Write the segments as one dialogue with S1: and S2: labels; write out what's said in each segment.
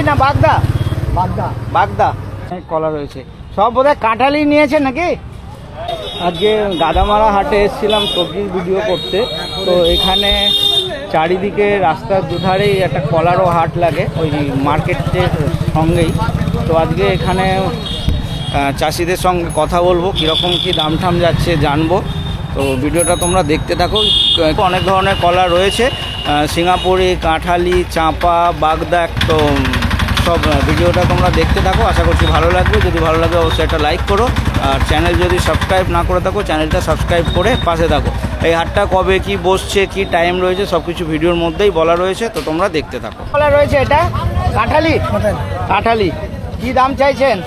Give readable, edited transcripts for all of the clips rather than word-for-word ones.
S1: না বাগদা?
S2: বাগদা।
S1: বাগদা কলা রয়েছে, সব বোধহয় কাঁঠালি নিয়েছেন নাকি? আজকে গাদামারা হাটে এসেছিলাম সবজির ভিডিও করতে। তো এখানে চারিদিকে রাস্তার দুধারেই একটা কলারও হাট লাগে ওই মার্কেটের সঙ্গেই। তো আজকে এখানে চাষিদের সঙ্গে কথা বলবো, কীরকম কী দাম ঠাম যাচ্ছে জানবো। তো ভিডিওটা তোমরা দেখতে থাকো। অনেক ধরনের কলা রয়েছে, সিঙ্গাপুরি, কাঁঠালি, চাঁপা, বাগদা। তো সব ভিডিওটা তোমরা দেখতে থাকো, আশা করছি ভালো লাগবে। যদি ভালো লাগে অবশ্যই একটা লাইক করো, আর চ্যানেল যদি সাবস্ক্রাইব না করে থাকো চ্যানেলটা সাবস্ক্রাইব করে পাশে থাকো। এই হাটটা কবে কি বসছে, কি টাইম রয়েছে, সব কিছু ভিডিওর মধ্যেই বলা রয়েছে, তো তোমরা দেখতে থাকো। কলা রয়েছে, এটা কাঁঠালি। কাঁঠালি কি দাম চাইছেন?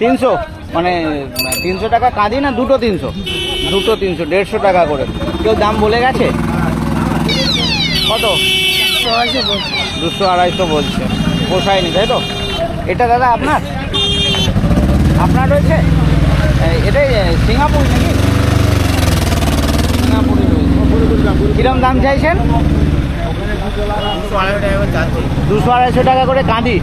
S1: 300, মানে 300 টাকা কাঁদি না দুটো 300? দুটো 300, 150 টাকা করে। কেউ দাম বলে গেছে কত? 200-250 বলছে, পোষায়নি তাই তো? এটা দাদা আপনার রয়েছে? এটাই সিঙ্গাপুর নাকি? সিঙ্গাপুরি রয়েছে। কিরম দাম চাইছেন? 200-250 টাকা করে কাঁদি।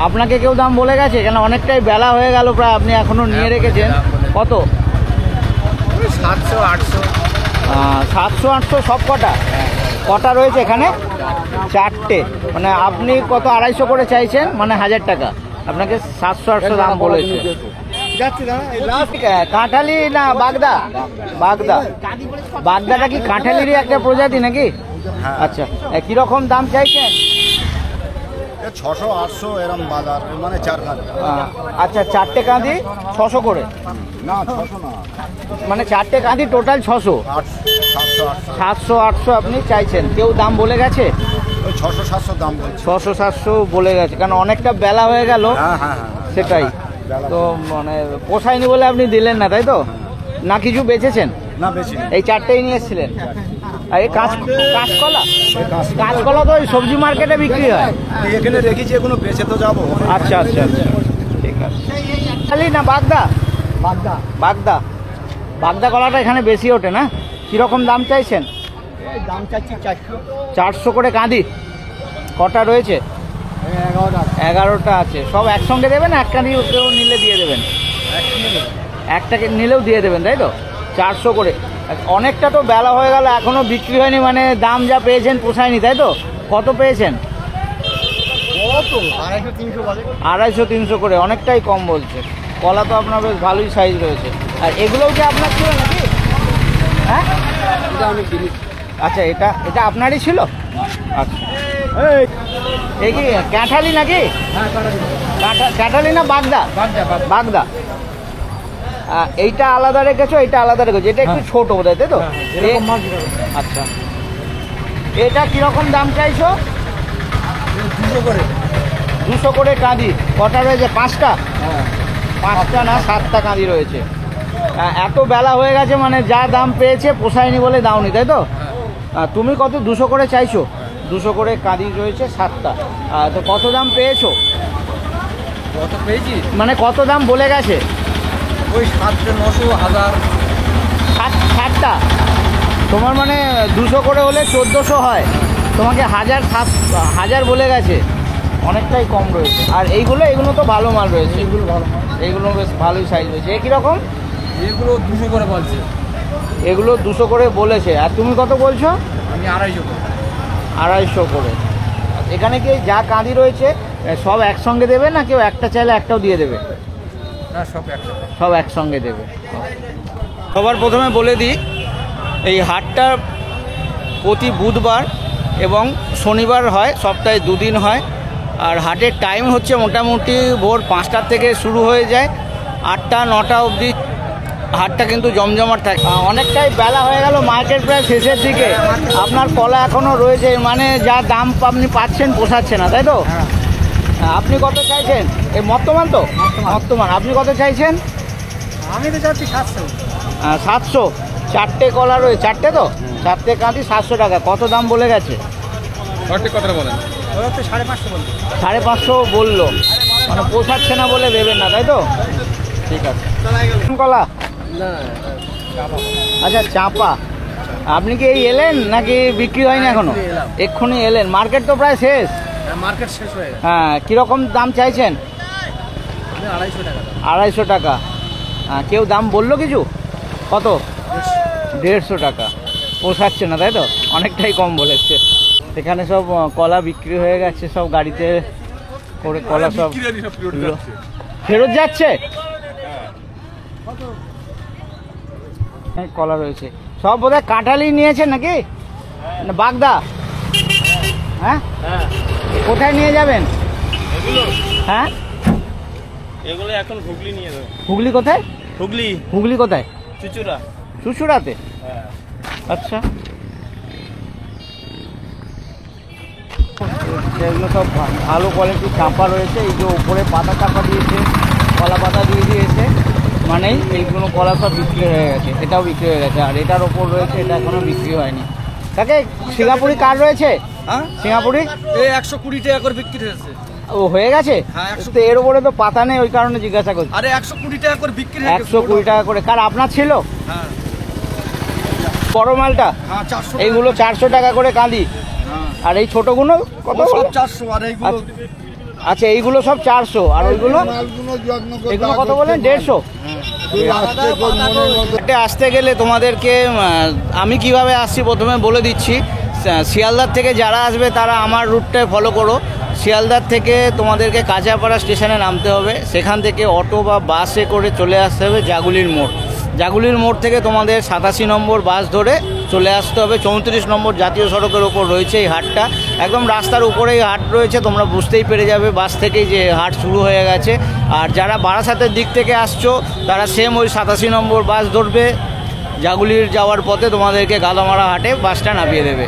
S1: আপনাকে কেউ দাম বলে গেছে? কেন অনেকটাই বেলা হয়ে গেল প্রায়, আপনি এখনো নিয়ে রেখেছেন। কত?
S2: 700-800।
S1: 700-800 সব কটা? কটা রয়েছে এখানে? 4টে। মানে আপনি কত 250 করে চাইছেন, মানে 1000 টাকা। আপনাকে 700-800 দাম বলেছে। কাঁঠালি না বাগদা? বাগদা। বাগদাটা কি কাঁঠালিরই একটা প্রজাতি নাকি? আচ্ছা, কিরকম দাম চাইছেন?
S2: 600-800 এরকম বাজার, মানে 4 কাঁদি।
S1: আচ্ছা, 4টে কাঁদি 600 করে?
S2: না 600 না,
S1: মানে 4টে কাঁদি টোটাল 600। 700-800 আপনি চাইছেন। কেউ দাম বলে গেছে?
S2: ওই 600-700 দাম বলছে।
S1: 600-700 বলে গেছে, কারণ অনেকটা বেলা হয়ে গেল। সেটাই তো, মানে পোষায়নি বলে আপনি দিলেন না তাই তো? না কিছু বেচেছেন?
S2: না বেশি, এই
S1: 4টেই নিয়ে এসেছিলেন। আর এই কাঁচকলা? কাঁচকলা তো ওই সবজি মার্কেটে বিক্রি হয়।
S2: এখানে রেখেছি, এগুলো বেচে তো যাবো।
S1: আচ্ছা আচ্ছা আচ্ছা, ঠিক আছে। কাঁঠালি না বাগদা?
S2: বাগদা।
S1: বাগদা। বাগদা কলাটা এখানে বেশি ওঠে না? কীরকম দাম চাইছেন?
S2: দাম চাচ্ছি
S1: 400 করে কাঁদি। কটা রয়েছে? 11টা আছে। সব একসঙ্গে দেবেন? এক কাঁদি কেউ নিলে দিয়ে দেবেন? একটাকে নিলেও দিয়ে দেবেন তাই তো? 400 করে। অনেকটা তো বেলা হয়ে গেল, এখনো বিক্রি হয়নি, মানে দাম যা পেয়েছেন পোষায়নি তাই তো? কত পেয়েছেন? 250-300 করে, অনেকটাই কম বলছে। কলা তো আপনার বেশ ভালোই সাইজ রয়েছে। আর এগুলোও কি আপনার ছিল নাকি? হ্যাঁ, আচ্ছা, এটা আপনারই ছিল? আচ্ছা, এই কি কাঁঠালি নাকি? কাঁঠালি না বাগদা? বাগদা। এইটা আলাদা রেখেছো, এইটা আলাদা রেখেছো। এটা একটু ছোট বোধহয় তাই তো? আচ্ছা, এটা কিরকম দাম চাইছো?
S2: 200 করে।
S1: 200 করে কাঁদি। কটা রয়েছে? 5টা? 5টা না 7টা কাঁদি রয়েছে। এত বেলা হয়ে গেছে, মানে যা দাম পেয়েছে পোষায়নি বলে দাওনি তাই তো? তুমি কত? 200 করে চাইছো? 200 করে কাঁদি রয়েছে 7টা। তো কত দাম পেয়েছো?
S2: কত পেয়েছি
S1: মানে কত দাম বলে গেছে?
S2: ওই 700-900-1000।
S1: 7টা? তোমার মানে 200 করে হলে 1400 হয়, তোমাকে 1000 বলে গেছে। অনেকটাই কম রয়েছে। আর এইগুলো তো ভালো মাল রয়েছে। এইগুলো বেশ ভালোই সাইজ রয়েছে। এ কীরকম?
S2: এগুলো 200 করে বলছে।
S1: এগুলো 200 করে বলেছে। আর তুমি কত বলছো?
S2: আমি 250 করে।
S1: 250 করে। এখানে কি যা কাঁদি রয়েছে সব একসঙ্গে দেবে, না কেউ একটা চাইলে একটাও দিয়ে দেবে?
S2: না, সব একসাথে।
S1: সব একসঙ্গে দেবে। সবার প্রথমে বলে দিই, এই হাটটা প্রতি বুধবার এবং শনিবার হয়, সপ্তাহে 2 দিন হয়। আর হাটের টাইম হচ্ছে মোটামুটি ভোর 5টার থেকে শুরু হয়ে যায়, 8টা-9টা অবধি হাটটা কিন্তু জমজমাট থাকে। অনেকটাই বেলা হয়ে গেল, মার্কেট প্রায় শেষের দিকে। আপনার কলা এখনও রয়েছে, মানে যা দাম আপনি পাচ্ছেন পোষাচ্ছে না তাই তো? আপনি কত চাইছেন? এই বর্তমান তো? বর্তমান। আপনি কত চাইছেন?
S2: আমি তো চাচ্ছি 700।
S1: 700? 4টে কলা রয়েছে? 4টে তো? 4টে কাঁদি 700 টাকা। কত দাম বলে গেছে?
S2: কথা বলেন। ওরা তো 550 বলছে।
S1: 550 বললো, মানে পোষাচ্ছে না বলে দেবেন না তাই তো? ঠিক আছে। কলা? আচ্ছা, চাঁপা। আপনি কি এই এলেন নাকি বিক্রি হয়নি এখনো?
S2: এক্ষুনি এলাম।
S1: এক্ষুনি এলেন, মার্কেট তো প্রায় শেষ।
S2: মার্কেট শেষ হয়ে গেছে।
S1: হ্যাঁ, কীরকম দাম চাইছেন?
S2: আমি 250 টাকা দাম।
S1: 250 টাকা। কেউ দাম বললো কিছু? কত? 150 টাকা। পোষাচ্ছে না তাই তো, অনেকটাই কম বলেছে। এখানে সব কলা বিক্রি হয়ে গেছে, সব গাড়িতে করে কলা সব ফেরত যাচ্ছে। কলা রয়েছে সব, বোধহয় কাঁঠালি নিয়েছেন নাকি না বাগদা? হ্যাঁ, কোথায় নিয়ে যাবেন? হ্যাঁ,
S3: এগুলো এখন হুগলি নিয়ে যাবে।
S1: হুগলি কোথায়?
S3: হুগলি
S1: হুগলি কোথায়?
S3: চুচুড়া।
S1: চুচুড়াতে?
S3: হ্যাঁ।
S1: আচ্ছা, এগুলো সব ভালো কোয়ালিটির চাঁপা রয়েছে। এই যে উপরে পাতা চাপা দিয়েছে, কলা পাতা দিয়ে দিয়েছে, মানেই এইগুলো কলা সব বিক্রি হয়ে গেছে। এটাও বিক্রি হয়ে গেছে, আর এটার ওপর রয়েছে, এটা এখনো বিক্রি হয়নি। তাকে সিঙ্গাপুরি কার রয়েছে?
S2: হ্যাঁ,
S1: সিঙ্গাপুরি
S2: এই 120 টাকা করে বিক্রি হয়েছে।
S1: ও হয়ে গেছে।
S2: হ্যাঁ, 100
S1: তো এর উপরে তো পাতা নেই, ওই কারণে জিজ্ঞাসা করছি।
S2: আরে 120 টাকা করে বিক্রি হয়ে গেছে।
S1: 120 টাকা করে। কার আপনার ছিল?
S2: হ্যাঁ
S1: বড় মালটা
S2: হ্যাঁ 400
S1: এইগুলো 400 টাকা করে কাঁদি।
S2: হ্যাঁ,
S1: আর এই ছোটগুলো কত?
S2: সব 400। আর এইগুলো
S1: আচ্ছা, এইগুলো সব 400, আর ওইগুলো এগুলো কত বলেন? 150। হাটে আসতে গেলে তোমাদেরকে আমি কিভাবে আসছি প্রথমে বলে দিচ্ছি। শিয়ালদার থেকে যারা আসবে তারা আমার রুটটায় ফলো করো। শিয়ালদার থেকে তোমাদেরকে কাঁচাপাড়া স্টেশনে নামতে হবে, সেখান থেকে অটো বা বাসে করে চলে আসতে হবে জাগুলির মোড়। জাগুলির মোড় থেকে তোমাদের 87 নম্বর বাস ধরে চলে আসতে হবে। 34 নম্বর জাতীয় সড়কের ওপর রয়েছে এই হাটটা, একদম রাস্তার উপরেই হাট রয়েছে। তোমরা বুঝতেই পেরে যাবে বাস থেকেই যে হাট শুরু হয়ে গেছে। আর যারা বারাসাতের দিক থেকে আসছো তারা সেম ওই 87 নম্বর বাস ধরবে, জাগুলির যাওয়ার পথে তোমাদেরকে গাদামারা হাটে বাসটা নামিয়ে দেবে।